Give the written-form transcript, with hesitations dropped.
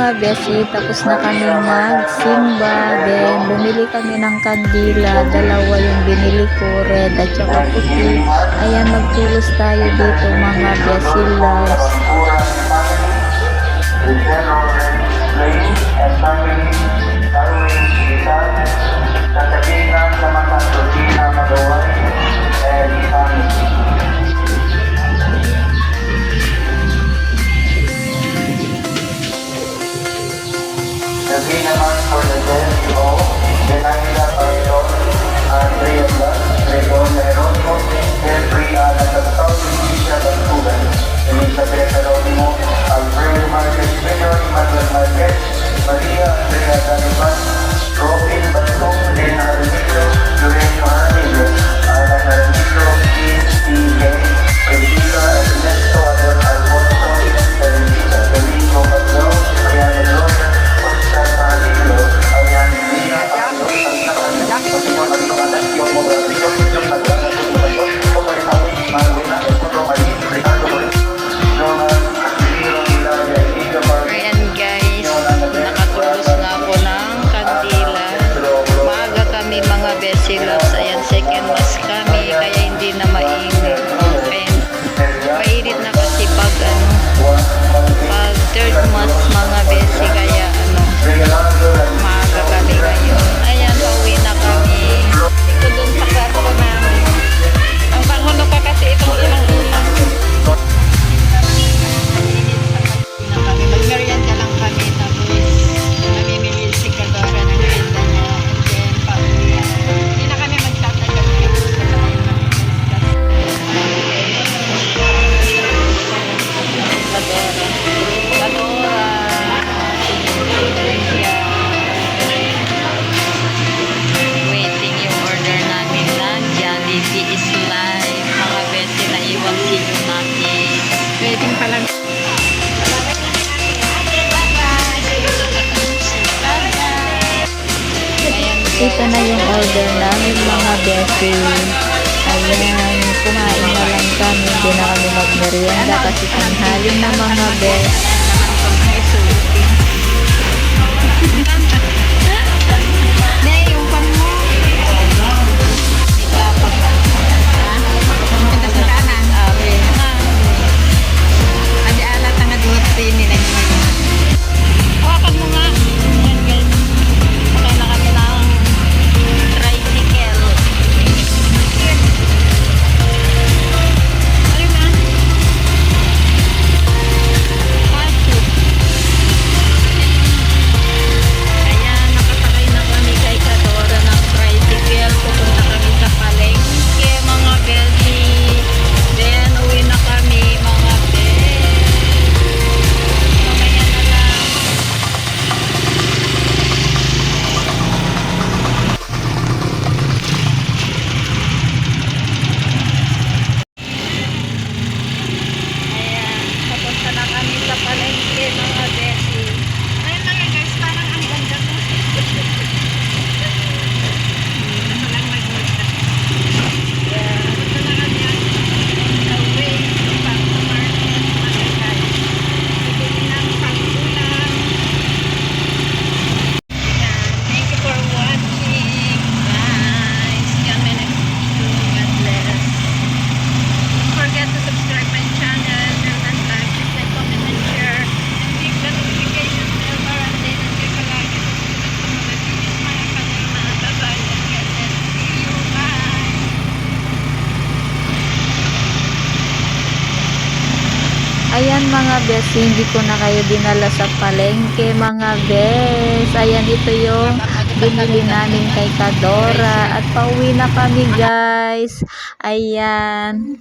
mga besi, tapos na kami magsimba. Then, bumili kami ng kandila. Dalawa yung binili ko, red at saka puti. Ayan, magtulos tayo dito mga besi loves. Again naman for the DESO, Denayla Pardon, Andrea Blas, Gregor Leronimo, Jeffrey Ana Tagtaw, Leticia Bantugan, Elizabeth Jeronimo, Alfredo Marquez Jr., Emmanuel Marquez, Maria Andrea Daniman, Robin Bantong, Lena Armillo, Eugenio Armillo, Alan Armillo, T.K., Priscilla Ernesto, Adon Alfonso, Televisa, Domingo Paglaw, Mariano Gloria, Ayan guys, nakatulog na ako ng kandila. Maaga kami mga besi loves. Ayan, second mass kami, kaya hindi na mainit. Okay. Mainit na kasi pag third mass mga besi, kaya maaga kami ngayon. Ayan, pauwi na kami. Ito dun sa kwarto namin. Ang pangulo pa kasi itong ilang ulang. Mag-merienda lang kami, tapos namimili si Kadora ng merienda niya. Then, pauwi. Hindi na kami magtatagal. Kadora. Waiting yung order namin ng Jollibee is live. Mga besi na iwang sino natin. Waiting pa lang. Ito na yung order namin mga besi. Ayan, kumain na lang kami. Hindi na kami magmerienda kasi tanghali na mga besi. Ayan mga bes, hindi ko na kayo dinala sa palengke mga bes. Ayan, ito yung binili namin kay Kadora at pauwi na kami guys. Ayan.